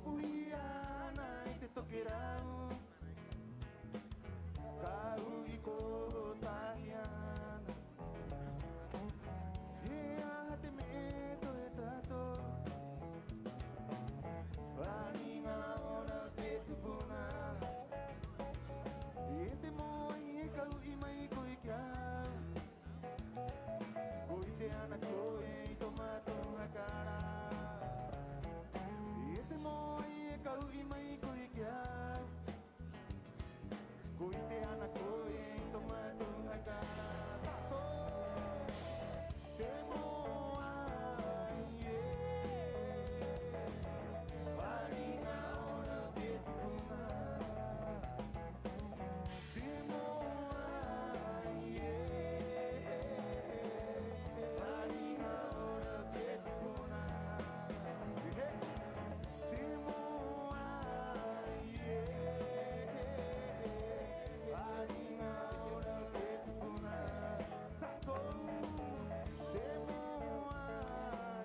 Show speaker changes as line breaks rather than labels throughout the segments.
puiana I te toke rau Kau I ko tahiana He aha te me to e tato Aninga ora te tupuna E te moa I kau I mai ko I kia Ko I te ana koe I tomato hakara E te moa I kau I mai ko I kia Ko I te ana koe I tomato hakara Tato Te moa I Waringa ora te tupuna Te moa I Waringa ora te tupuna Te moa I Waringa ora te tupuna Tato Te moa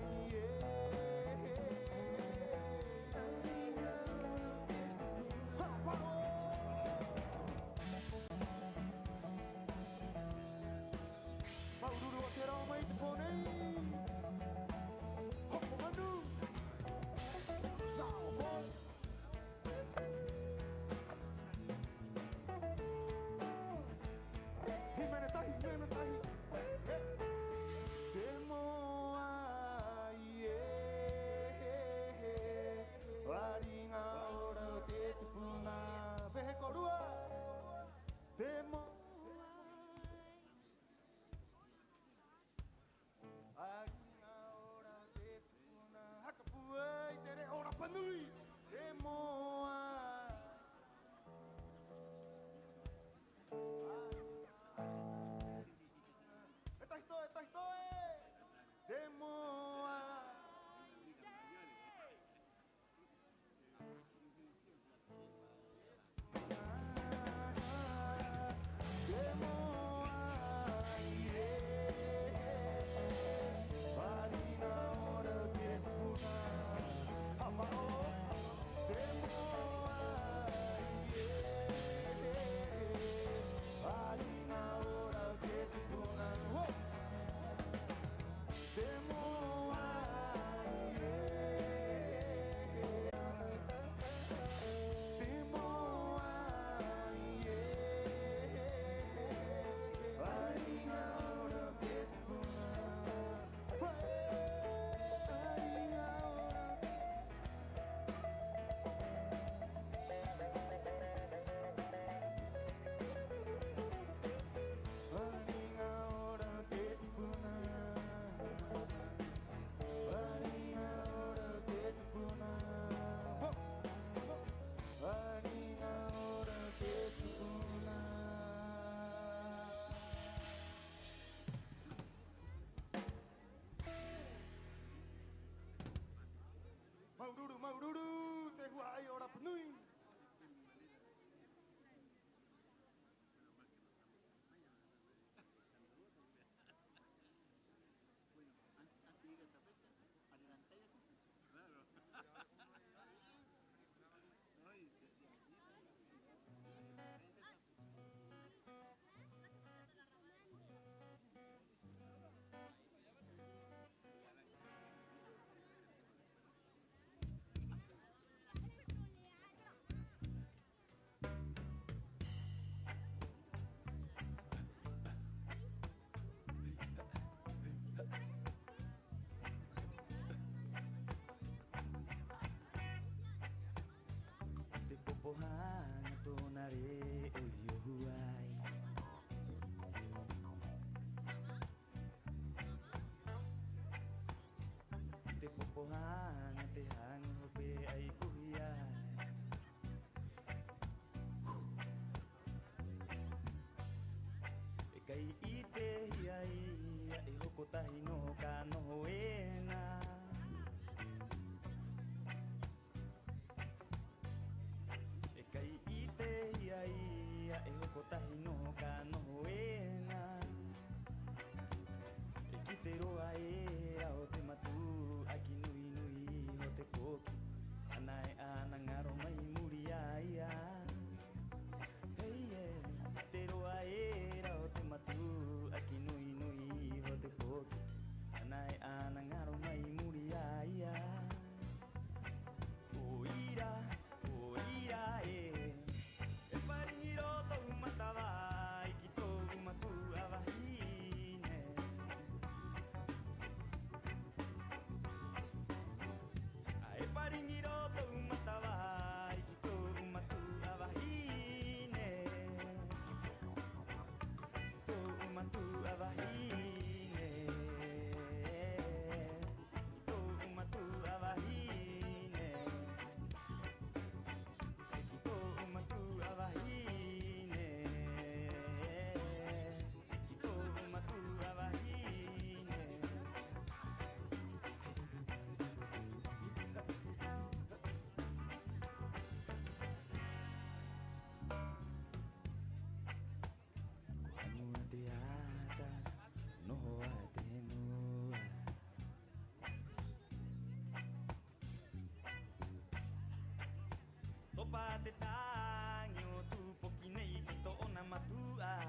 I Maururu o te rao mai te ponei Hoko manu Nā o moi Hi mena tahi Te moa I Waringa ora o te tupuna Pehe korua Te moa Waringa ora o te tupuna Hakapua I te re ora panui Te moa E tahi toe Te moa Te moa Waringa ora o te tupuna Hapao Te moa Waringa ora o te tupuna Te moa Te moa Waringa ora o te tupuna Waringa ora Waringa ora o te tupuna Waringa ora o te tupuna Waringa ora o te tupuna Maururu te huai ora panui Te popohanga tonare o iohuai Te popohanga te hang hope ai puhiai E kai I te hiai e hoko tahi no ka noho ena E kai I te hiai e hoko tahi no ka noho ena E ki te roa e a o te matu a ki nui nui ho te koki Anai a topa te taño tu pokinei kito ona matua.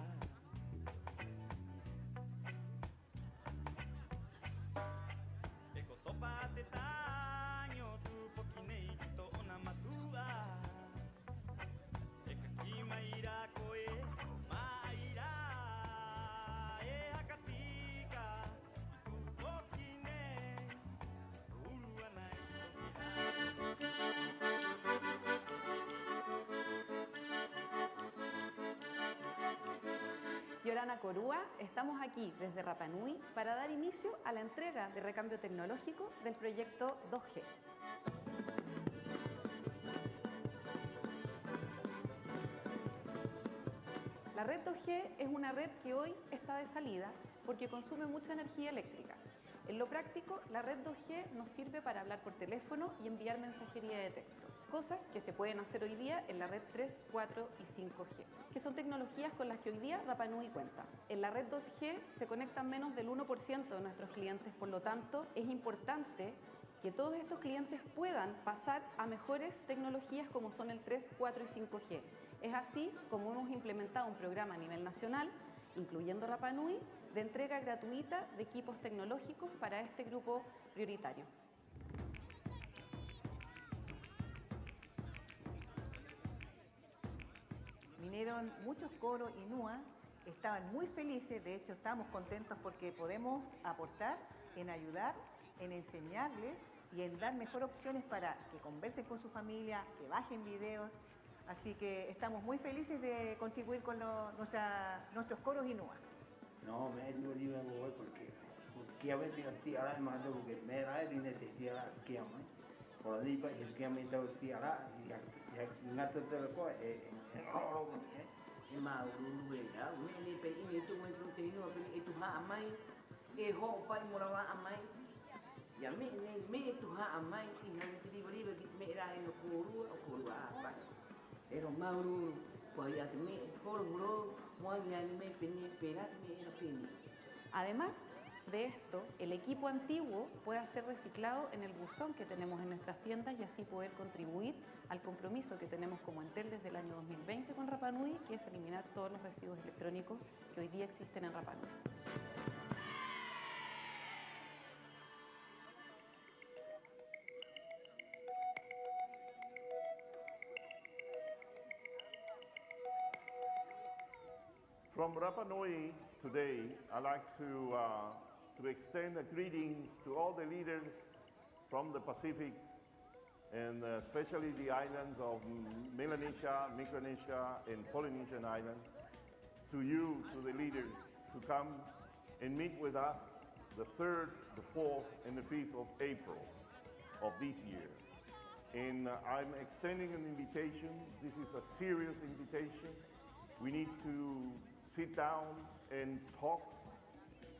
Eko topa te taño tu pokinei kito ona matua. Eka kimaira koe maira e hakatika tu pokinei uru anai
Yorana Corúa, estamos aquí desde Rapa Nui para dar inicio a la entrega de recambio tecnológico del proyecto 2G. La red 2G es una red que hoy está de salida porque consume mucha energía eléctrica. En lo práctico, la red 2G nos sirve para hablar por teléfono y enviar mensajería de texto, cosas que se pueden hacer hoy día en la red 3, 4 y 5G, que son tecnologías con las que hoy día Rapa Nui cuenta. En la red 2G se conectan menos del 1% de nuestros clientes, por lo tanto, es importante que todos estos clientes puedan pasar a mejores tecnologías como son el 3, 4 y 5G. Es así como hemos implementado un programa a nivel nacional, incluyendo Rapa Nui, de entrega gratuita de equipos tecnológicos para este grupo prioritario.
Vinieron muchos coros y NUA, estaban muy felices, de hecho estamos contentos porque podemos aportar en ayudar, en enseñarles y en dar mejores opciones para que conversen con su familia, que bajen videos. Así que estamos muy felices de contribuir con nuestros coros y NUA.
No, me digo voy porque a veces tiara más lo que me da el dinero tiara que ama. Por ahí para el que me da tiara y ngato te lo coe
ma uru wera me pe ini tu me tu te no pe itu ha amai e ho pai morawa amai ya me tu ha amai i han ti bari be me ra en ko apa pero ma uru pues ya me por bro mo ya me pe ni pera me era pe ni.
Además de esto, el equipo antiguo puede ser reciclado en el buzón que tenemos en nuestras tiendas y así poder contribuir al compromiso que tenemos como Entel desde el año 2020 con Rapa Nui, que es eliminar todos los residuos electrónicos que hoy día existen en Rapa Nui.
From Rapa Nui today, I'd like to extend greetings to all the leaders from the Pacific and especially the islands of Melanesia, Micronesia, and Polynesian Islands, to you, to the leaders, to come and meet with us the 3rd, the 4th, and the 5th of April of this year. And I'm extending an invitation. This is a serious invitation. We need to sit down and talk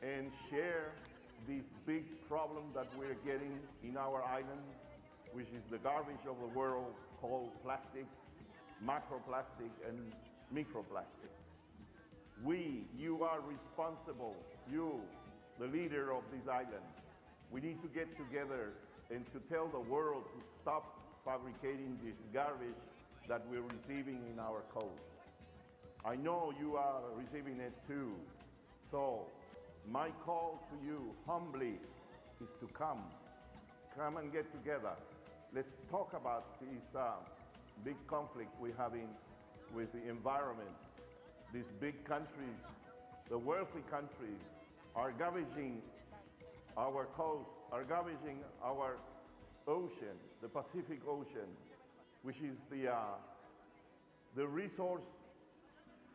and share this big problem that we're getting in our island, which is the garbage of the world called plastic, macroplastic, and microplastic. You are responsible, you, the leader of this island. We need to get together and to tell the world to stop fabricating this garbage that we're receiving in our coast. I know you are receiving it too. So my call to you humbly is to come and get together. Let's talk about this big conflict we're having with the environment. These big countries, the wealthy countries, are garbaging our coast, are garbaging our ocean, the Pacific Ocean, which is the resource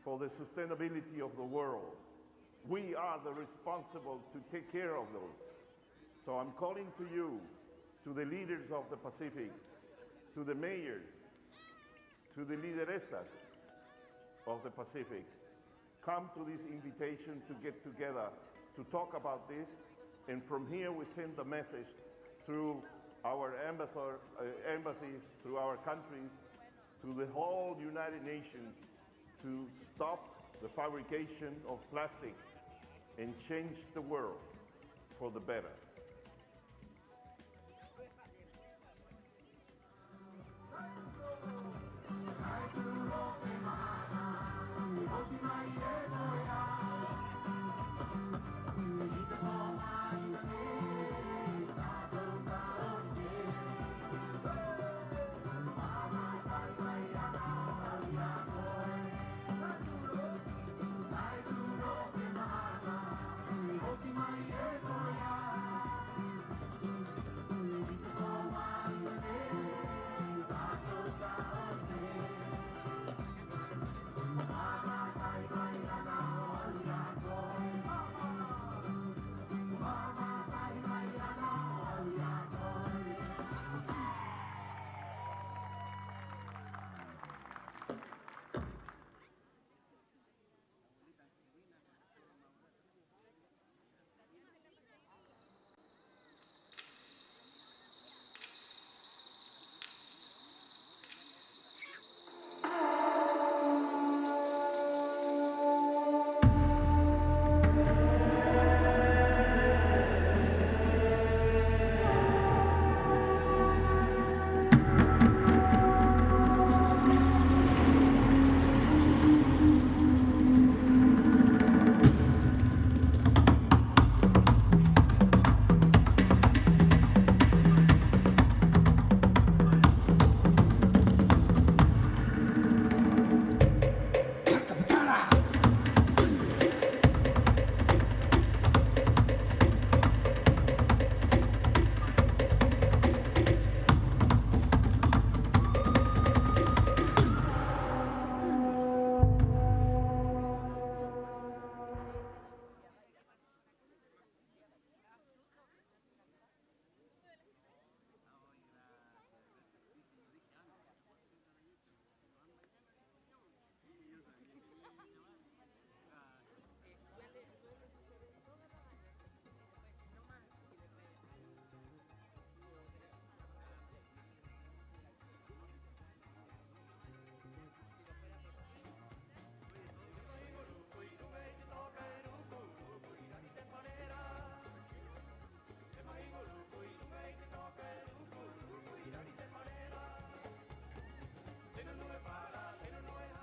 for the sustainability of the world. We are the responsible to take care of those. So I'm calling to you, to the leaders of the Pacific, to the mayors, to the lideresas of the Pacific. Come to this invitation to get together, to talk about this, and from here we send the message through our embassies, through our countries, to the whole United Nations, to stop the fabrication of plastic and change the world for the better.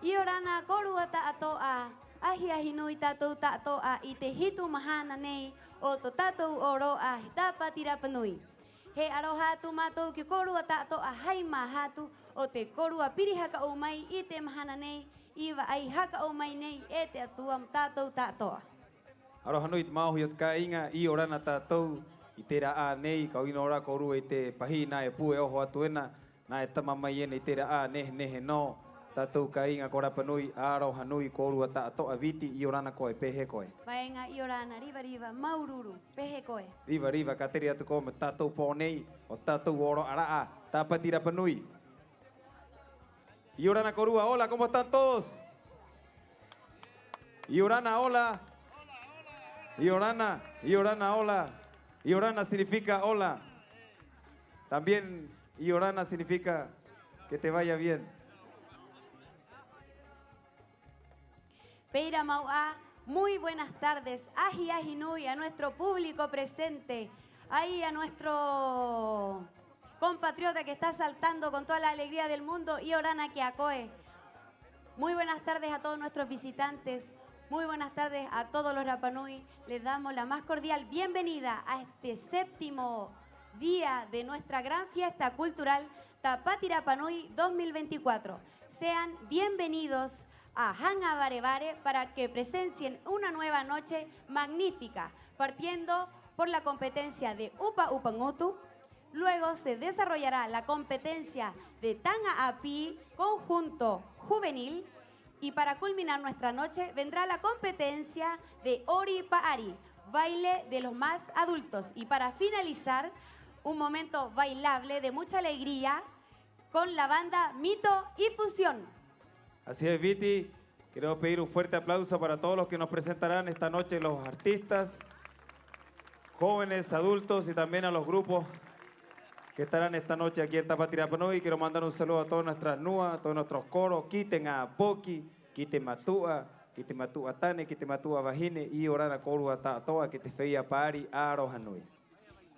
I orana korua ta'atoa. Ahi ahi nui tātou ta'atoa i te hitu mahana nei o to tātou oroa he tāpatira panui. He aroha tu mātou ki korua tātoa haima hatu o te korua pirihaka o mai i te mahana nei, iwa ai haka o mai nei e te atua tātou tātoa.
Aroha nui te maohi o te ka inga i orana tātou i te raa nei, ka ino ora korua i te pahi nā e pue oho atu ena, nā e tama mai ena i te raa nehe nehe no, tātou ka inga ko rapa nui, aroha nui korua tātoa viti i orana koe, pehe koe.
Vaenga i orana riva riva maururu, pehe koe.
Riva riva, ka teri atu ko me tātou pōnei, o tātou oro araa, tāpati rapa nui. I orana korua, hola, ¿cómo están todos? I orana, hola. I orana, hola. I orana significa hola. También i orana significa que te vaya bien.
Peira Mauá, muy buenas tardes. Aji aji nui a nuestro público presente. Ahí a nuestro compatriota que está saltando con toda la alegría del mundo y orana Kiakoe. Muy buenas tardes a todos nuestros visitantes. Muy buenas tardes a todos los Rapanui. Les damos la más cordial bienvenida a este 7º día de nuestra gran fiesta cultural Tapati Rapanui 2024. Sean bienvenidos a Hanga Bare Bare para que presencien una nueva noche magnífica, partiendo por la competencia de Upa Upangutu. Luego se desarrollará la competencia de Tanga Api conjunto juvenil y para culminar nuestra noche vendrá la competencia de Ori Paari, baile de los más adultos, y para finalizar un momento bailable de mucha alegría con la banda Mito y Fusión.
Así es, Viti. Quiero pedir un fuerte aplauso para todos los que nos presentarán esta noche, los artistas, jóvenes, adultos y también a los grupos que estarán esta noche aquí en Tapati Rapanui. Quiero mandar un saludo a todas nuestras NUA, a todos nuestros coros, Kiten a Poki, Kiten Matua Tane, Kiten Matua Vajine y Orana Korua Tātoa, que te feia Paari, Aroha Nui.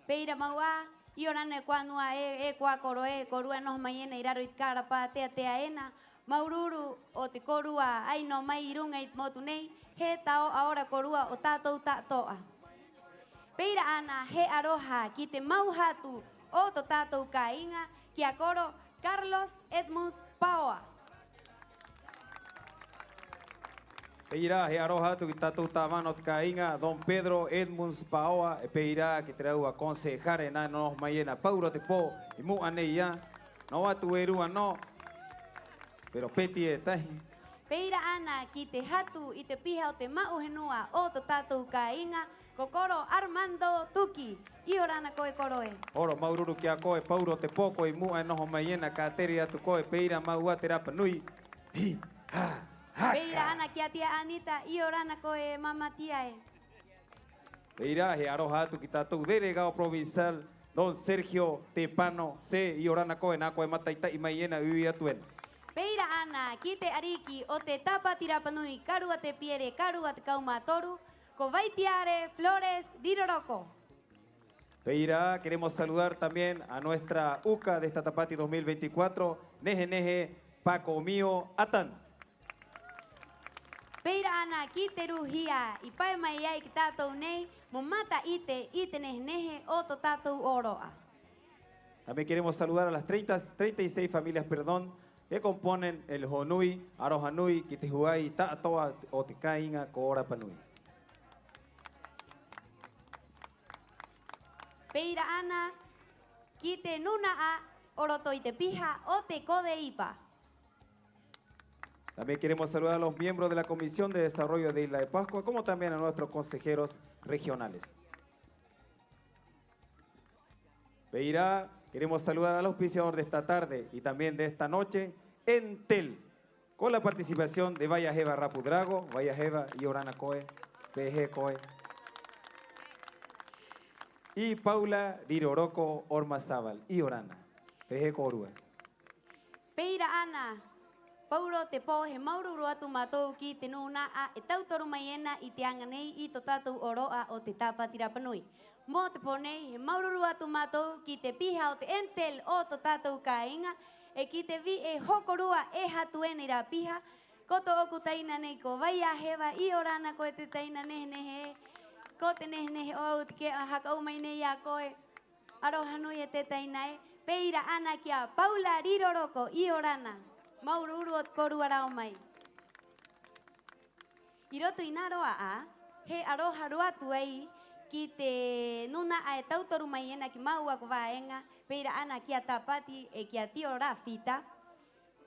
Peira Mauá, i orana kuanua kwa koroe, korua nos mayena iraro itkara pa te aena. Maururu o te korua ai no mai irunga i motu nei, he tao aora korua o tātou tātoa. Peira ana he aroha ki te mauhatu o to tātou ka inga ki a koro Carlos Edmunds Paoa.
Peirá, he aroha tu ki tātou tāmano te ka inga, Don Pedro Edmunds Paoa, e peirá ki te rau a konsehare nā no maiena pauro te pō, i mu anei ia, no atu e rua no, pero peti e tahi.
Peira ana ki te hatu i te piha o te mauhenua o to tātou ka inga, kokoro Armando Tuki, i orana koe koroe.
Oro maururu ki a koe, pauro te pōko i mua e noho maiena, ka teri atu koe, peira maua te rapa nui. Hi, ha, haka.
Peira ana ki a tia Anita, i orana koe mama tiae.
Peira, he aroha atu ki tātou delegao provincial, Don Sergio Tepano, se i orana koe, nā koe mataita i maiena ui atuena.
Peira ana ki te ariki o te Tapati Rapanui, karua te piere, karua te kaumatoru, ko Vaitiare Flores Riroroko.
Peira, queremos saludar también a nuestra UCA de esta Tapati 2024, Neje Neje Paco Mío Atan.
Peira ana ki te ruhia, i pai mai ai ki tātou nei, mo mata i te nehe nehe o to tātou oroa.
También queremos saludar a las 36 familias, perdón, que componen el Honui, Aroha Nui, Kitehuai, Tātoa o Te Kainga, ko ora panui.
Peira ana ki te nuna a oroto i te piha o te kode ipa.
También queremos saludar a los miembros de la Comisión de Desarrollo de Isla de Pascua, como también a nuestros consejeros regionales. Peira, queremos saludar al auspiciador de esta tarde y también de esta noche, Entel, con la participación de Vaya Jeva Rapudrago, Vaya Jeva y Orana Coe, PG Coe, y Paula Riroroko Ormazábal y Orana, PG Corua.
Peira ana, pauro te po he maururu atu mātou ki te nuna a e tautoru mai ena i te anga nei i to tātou oroa o te Tapati Rapanui. Mo te ponei he maururu atu mātou ki te piha o te Entel o to tātou ka inga, e ki te vi e hokorua e hatu ene ra piha, Koto oku taina nei ko vaya heva I orana koe te taina nehe. Ko te nehe o ke haka umai nei a koe. Aroha nui e te taina e. Peira ana kia Paula Riroroko I orana. Maururu ot koru arao mai. I roto I nā roa a, he aroha roa tuei ki te nuna a e tautoru mai ena ki maua ko vaenga, peira ana kia tapati e kia tio Rafita,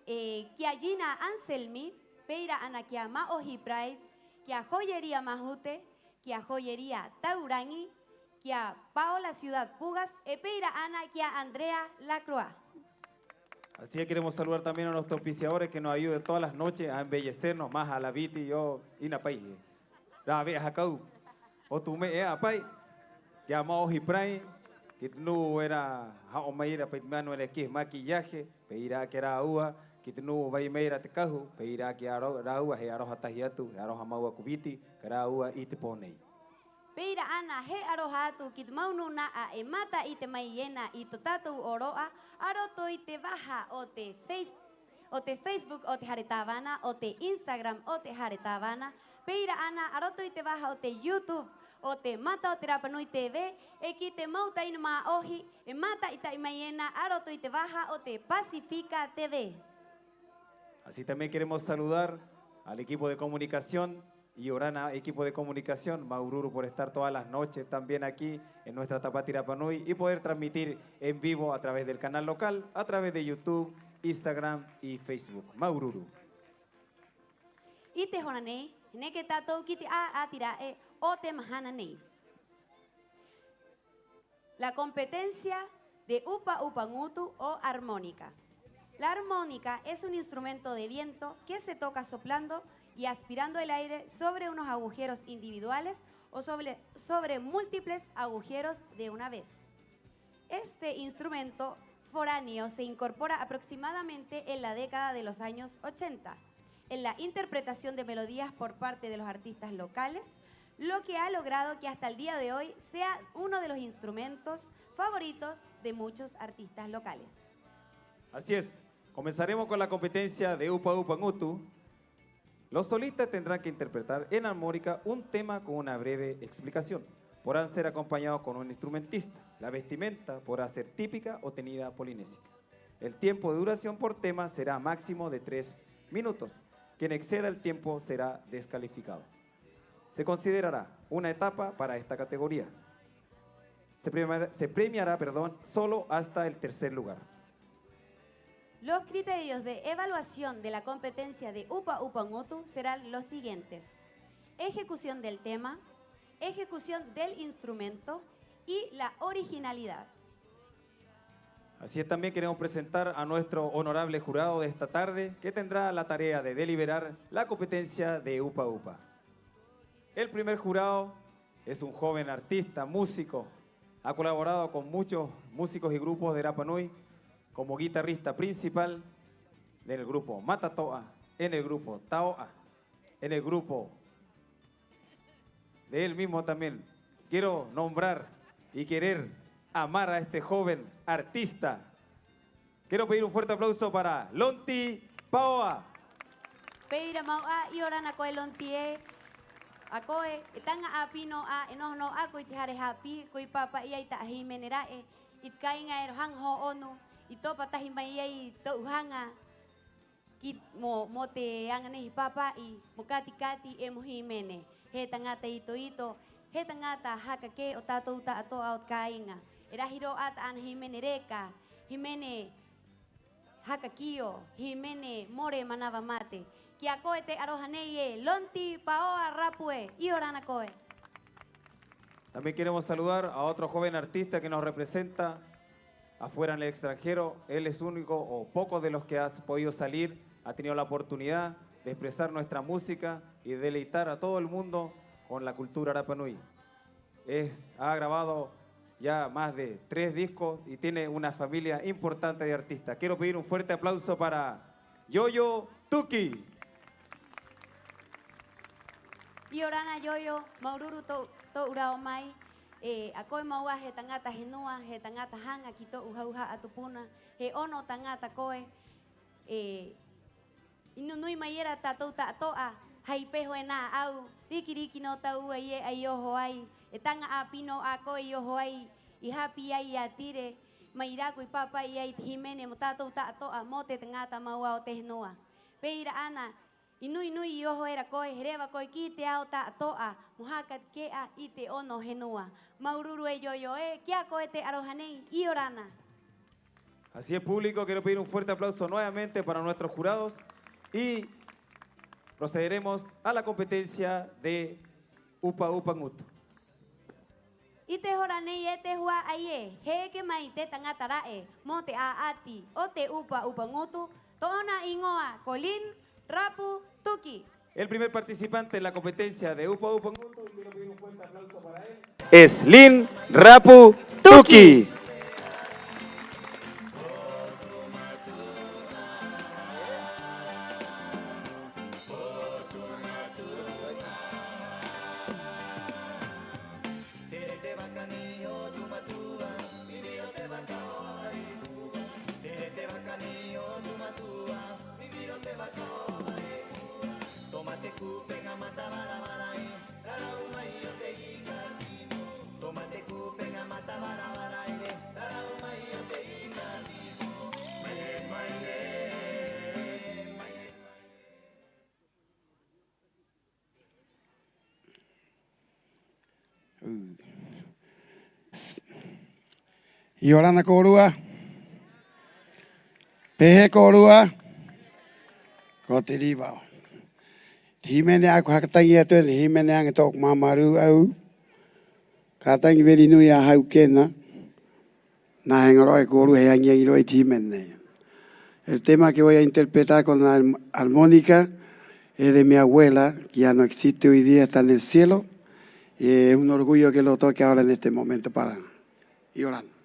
e kia Gina Anselmi, peira ana kia Maohi Pride, kia Joyería Mahute, kia Joyería Taurangi, kia Paola Ciudad Pugas, e peira ana kia Andrea Lacroix.
Así que queremos saludar también a nuestros auspiciadores que nos ayuden todas las noches a embellecernos más a la Viti y yo y Napai. La vea Jacau, o tu me apai, que amamos y pray, que no era Jaomaira, Peitmano, el esquí, maquillaje, pedirá que era agua, que no va a ir a te caju, pedirá que era agua, que aroja tajiatu, aroja maua cubiti, que era agua y te pone.
Peira ana he aroha atu ki te maunu na a e mata I te mai iena I to tātou oroa, aroto I te waha o te Facebook o te Haretavana, o te Instagram o te Haretavana, peira ana aroto I te waha o te YouTube, o te mata o te Rapanui TV, e ki te mauta ina maa ohi, e mata I ta mai iena, aroto I te waha o te Pacifica TV.
Así también queremos saludar al equipo de comunicación y Orana, equipo de comunicación, Maururu por estar todas las noches también aquí en nuestra Tapati Rapanui y poder transmitir en vivo a través del canal local, a través de YouTube, Instagram y Facebook. Maururu.
I te hona nei, ne ke tātou ki te atira e o te mahana nei. La competencia de Upa Upa Ngutu o armónica. La armónica es un instrumento de viento que se toca soplando y aspirando el aire sobre unos agujeros individuales o sobre múltiples agujeros de una vez. Este instrumento foráneo se incorpora aproximadamente en la década de los años 80 en la interpretación de melodías por parte de los artistas locales, lo que ha logrado que hasta el día de hoy sea uno de los instrumentos favoritos de muchos artistas locales.
Así es, comenzaremos con la competencia de Upa Upa Ngutu. Los solistas tendrán que interpretar en armónica un tema con una breve explicación. Podrán ser acompañados con un instrumentista. La vestimenta podrá ser típica o tenida polinésica. El tiempo de duración por tema será máximo de 3 minutos. Quien exceda el tiempo será descalificado. Se considerará una etapa para esta categoría. Se premiará, solo hasta el tercer lugar.
Los criterios de evaluación de la competencia de Upa Upa Ngutu serán los siguientes: ejecución del tema, ejecución del instrumento y la originalidad.
Así es, también queremos presentar a nuestro honorable jurado de esta tarde, que tendrá la tarea de deliberar la competencia de Upa Upa. El primer jurado es un joven artista, músico, ha colaborado con muchos músicos y grupos de Rapa Nui, como guitarrista principal del grupo Matatoa, en el grupo Taoa, en el grupo de él mismo también. Quiero nombrar y querer amar a este joven artista. Quiero pedir un fuerte aplauso para Lonti Paoa.
Peira maua I orana koe lontie, a koe tanga apino a enohno a koe te hare hapi, koe papa I ta himenerae, it kainga hang ho onu. Ito patahin mai ai to uhanga ki mo te anga nei papa I mo kati e mo himene he tangata ito he tangata hakake o tatou ta ato out kainga era hiro at an himene reka himene hakakio himene more manava mate ki a koe te aroha nei e Lonti Paoa Rapue I orana koe.
También queremos saludar a otro joven artista que nos representa afuera en el extranjero. Él es único o pocos de los que ha podido salir, ha tenido la oportunidad de expresar nuestra música y de deleitar a todo el mundo con la cultura Rapa Nui. Ha grabado ya más de 3 discos y tiene una familia importante de artistas. Quiero pedir un fuerte aplauso para Yoyo Tuki.
I orana Yoyo, Maururu to urao mai. A koe maua he tangata henua, he tangata hanga ki to uha atupuna, he ono tangata koe. Inunui mayera tatou toa. Hai peho e nā au. Riki no tau ai e ai oho ai. E tanga a pino a ko i oho ai. I hapi ai a tire. Mai rako i papa i ai te himene mo tatou toa mo te tangata maua o te henoa. Peira ana. Inui i oho era koe, herewa koe ki te ao toa. Muhaka kea i te ono henoa. Maururu e yoyo e. Kia koe te arohanei i orana.
Así es, público, quiero pedir un fuerte aplauso nuevamente para nuestros jurados y procederemos a la competencia de Upa Upa Ngutu.
I te hora nei e te hua ai e, he ke mai te tangata rae, mo te aati o te Upa Upa Ngutu, tōna ingoa, Colin, Rapu, Tuki.
El primer participante en la competencia de Upa Upa Ngutu, y quiero pedir un fuerte aplauso para él, es Lin Rapu Tuki.
I orana korua, pehe korua, ko te riwao. Te himene ako hakatangi atu e te himene anga tōku mamaru au. Ka tangi veri nui a hau kena. Nā henga roe koru he angia i roe te himene. El tema que voy a interpretar con la armónica es de mi abuela, que ya no existe hoy día, está en el cielo. Y es un orgullo que lo toque ahora en este momento para y orando.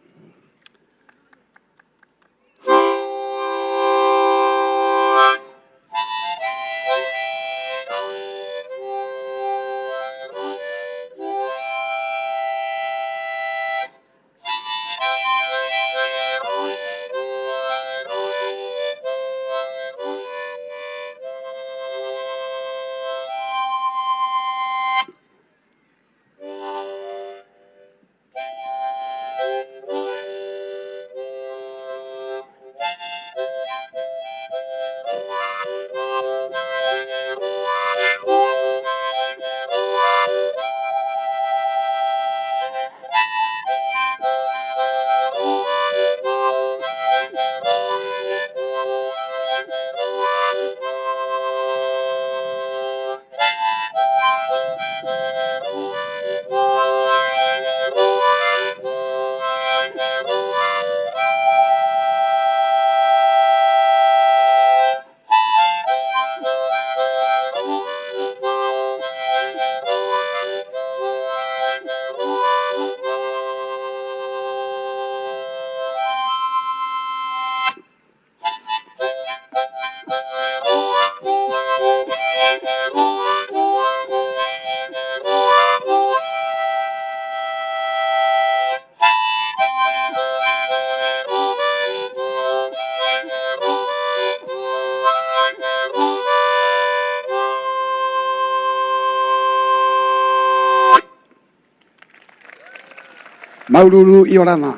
Maururu i orana.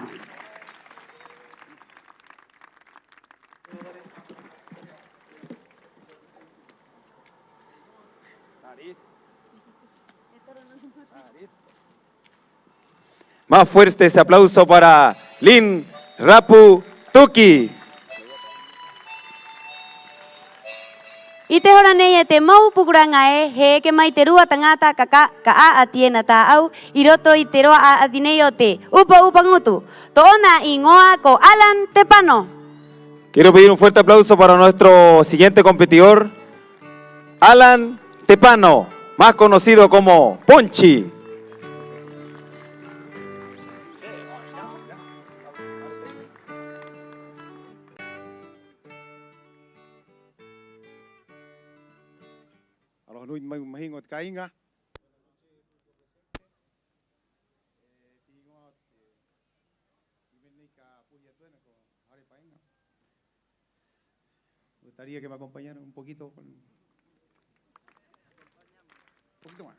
Más fuerte ese aplauso para Lin Rapu Tuki.
I te hora nei e te mau pukuranga e, he ke mai te rua tangata ka a atiena tā au, i roto i te roa a atinei o te Upa Upa Ngutu. Tōna ingoa ko Alan Tepano.
Quiero pedir un fuerte aplauso para nuestro siguiente competidor, Alan Tepano, más conocido como Ponchi.
Nui mai mahingo te kainga. gustaría que me acompañaran un poquito con... Un poquito más.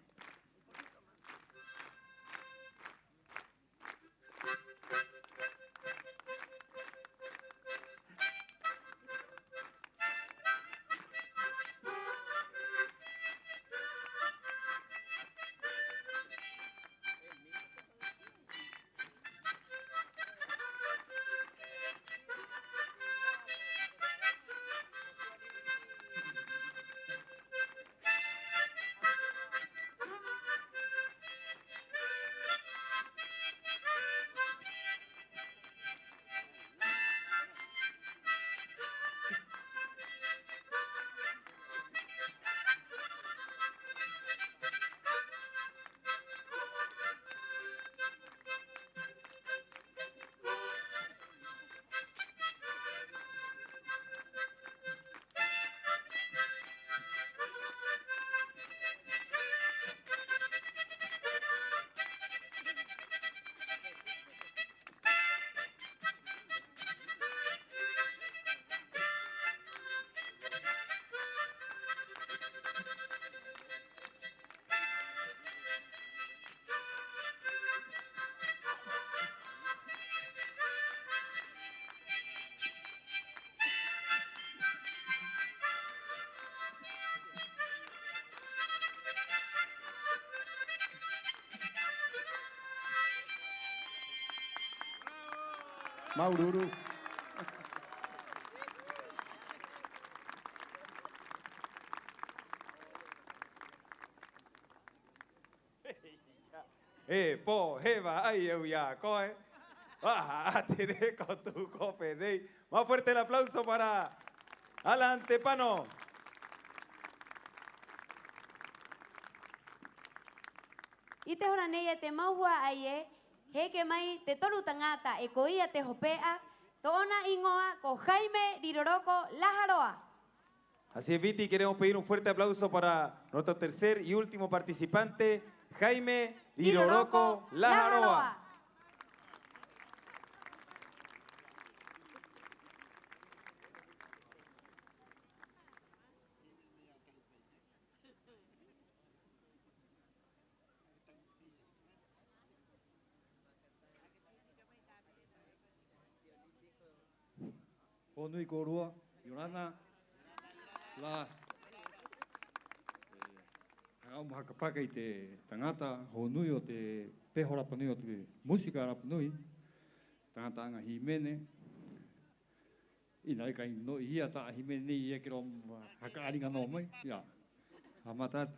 Maururu.
Po, Eva, ay, ya, coe. Baja, tiré con tu cope. Más fuerte el aplauso para Alan Tepano.
Y te horaneya te mahua aye, he que mai te toru tangata, e coía te hopea, tona ingoa, co Jaime Riroroko Lajaroa.
Así es, Viti, queremos pedir un fuerte aplauso para nuestro tercer y último participante, Jaime Riroroko Lajaroa.
Honui korua, Yorana, la hangau mahakapaka i te tangata honui o te peho rapanui o te musika rapanui, tangata anga himene, ina eka i no ia ta himene i eke ro hakaaringa no mai, ia, hamatat.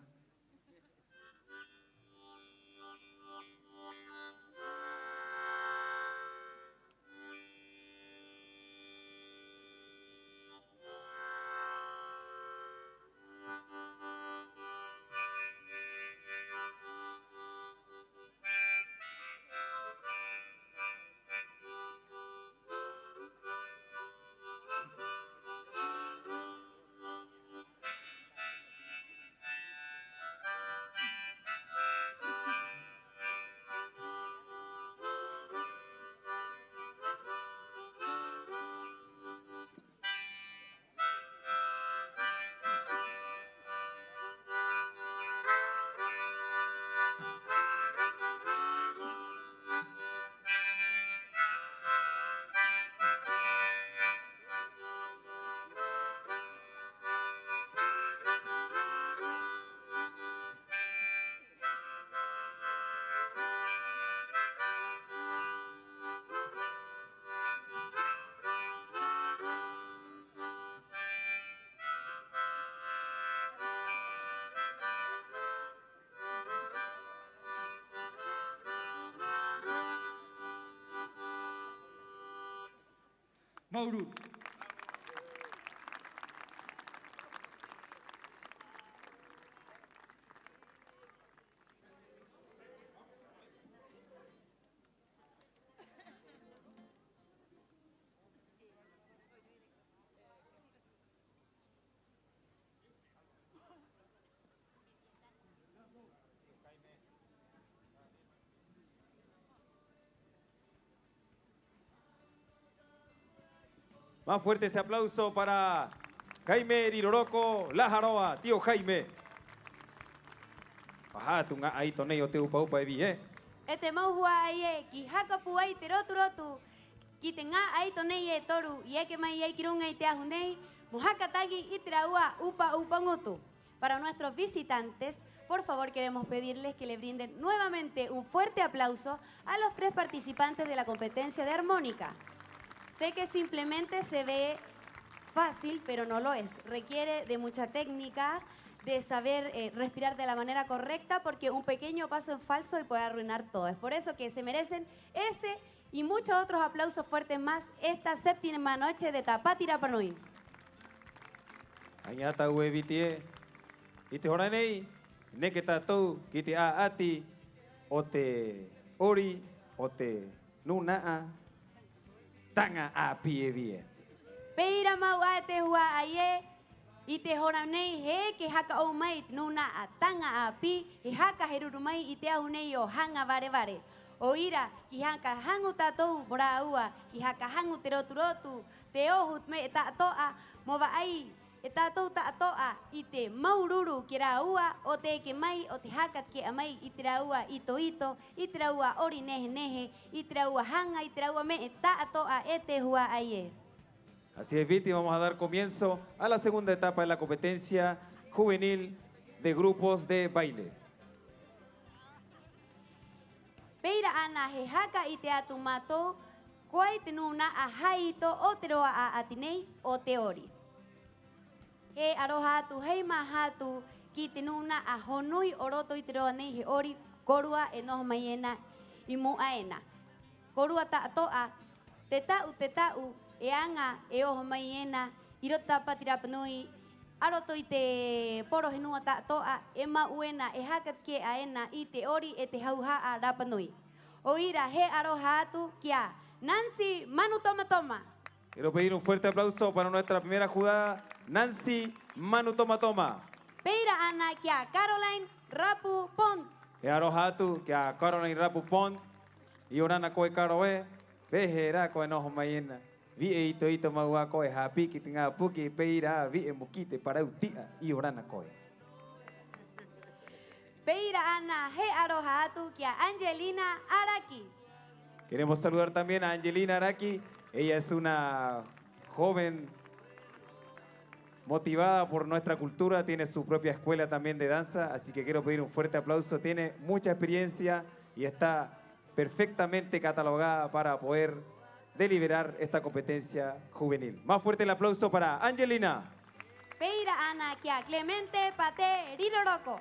Mauru.
Más fuerte ese aplauso para Jaime Riroroko, Lajaroa, tío Jaime. Ajá, tú ahí tonei o te upa upa evi,
Este mau hua aie, ki haka puai te rotu rotu, ki te ngā ai tonei e toru, i eke mai ai kirunga i te ahunei, mohaka tagi i te raua upa upa ngutu. Para nuestros visitantes, por favor queremos pedirles que le brinden nuevamente un fuerte aplauso a los 3 participantes de la competencia de armónica. Sé que simplemente se ve fácil, pero no lo es. Requiere de mucha técnica, de saber respirar de la manera correcta, porque un pequeño paso en falso y puede arruinar todo. Es por eso que se merecen ese y muchos otros aplausos fuertes más esta 7ª noche de Tapati Rapa Nui.
Añata uevitie. Ite horanei, neke tatou, kite a ati, o te ori, o te nunaa, tanga a pie bien.
Peira mau a te hua aie, i te hora nei he ke haka o mai nuna a tanga a pi, he haka heruru mai i te au nei o hanga vare vare. O ira, ki haka hangu tatou mora ua, ki haka hangu te rotu rotu, te ohut me e tātoa, mova ai, e tātou tātoa i te maururu ki rā ua, o te eke mai, o te haka ke a mai, i te rā ua ito ito, i te rā ua ori nehe nehe, i te rā ua hanga, i te rā ua me e tātoa e te hua aie.
Así es, Viti, vamos a dar comienzo a la segunda etapa de la competencia juvenil de grupos de baile.
Peira ana he haka i te atu mātou, koai te nuna a haito o te roa a atinei o te ori. He aroha atu hei mahatu ki te nuna a honui o roto i te roa nei he ori, korua e noho mai ena i mua ena. Korua ta atoa, te tau, e anga e oho mai ena, i roto Tapati Rapa Nui, aroto i te poro henua ta atoa, e mauena e hakat ke a ena i te ori e te hauha a Rapa Nui. O ira he aroha atu kia Nancy Manu Toma Toma.
Quiero pedir un fuerte aplauso para nuestra primera jugada, Nancy Manu Toma Toma.
Peira ana kia Caroline Rapu Pont.
E arohatu que a Caroline Rapu Pont y orana koe karoe, vejera koe noho maiena. Vi e ito maua koe hapi ki tinga puki peira vi e mukite para utia y orana koe.
Peira ana he aroha atu kia Angelina Araki.
Queremos saludar también a Angelina Araki. Ella es una joven motivada por nuestra cultura, tiene su propia escuela también de danza, así que quiero pedir un fuerte aplauso. Tiene mucha experiencia y está perfectamente catalogada para poder deliberar esta competencia juvenil. Más fuerte el aplauso para Angelina.
Peira ana kia Clemente Pate Riroroko.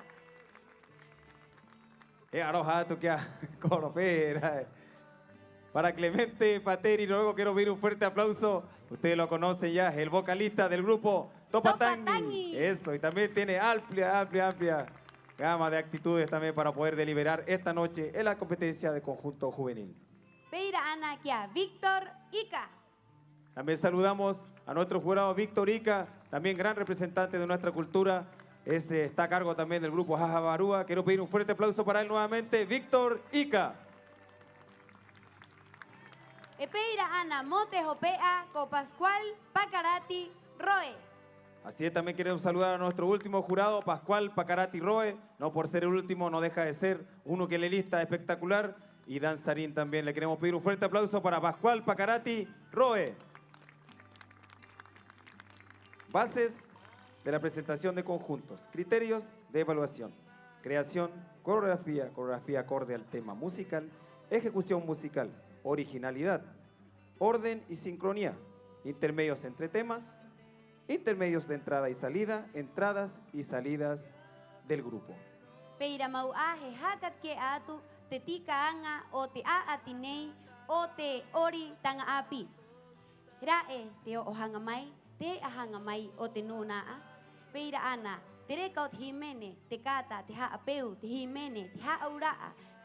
Arojatu que a Coropera. Para Clemente Pateri, luego quiero pedir un fuerte aplauso. Ustedes lo conocen ya, el vocalista del grupo Topatangui. Eso, y también tiene amplia gama de actitudes también para poder deliberar esta noche en la competencia de conjunto juvenil.
Peira ana kia Víctor Ica.
También saludamos a nuestro jurado Víctor Ica, también gran representante de nuestra cultura. Está a cargo también del grupo Jaja Barúa. Quiero pedir un fuerte aplauso para él nuevamente, Víctor Ica.
Epeira ana Mote Jopea co Pascual Pacarati Roe.
Así es, también queremos saludar a nuestro último jurado, Pascual Pacarati Roe. No por ser el último, no deja de ser uno que le lista espectacular. Y danzarín también. Le queremos pedir un fuerte aplauso para Pascual Pacarati Roe. Bases de la presentación de conjuntos. Criterios de evaluación. Creación, coreografía acorde al tema musical, ejecución musical, originalidad, orden y sincronía, intermedios entre temas, intermedios de entrada y salida, entradas y salidas del grupo.
Peira mau a he hakat ke atu te tika anga o te a atinei o te ori tanga api. Rae te o hanga mai, te ahanga mai o te nuna a. Peira ana, te reka o te himene, te kata, te ha apeu, te himene, te ha auraa.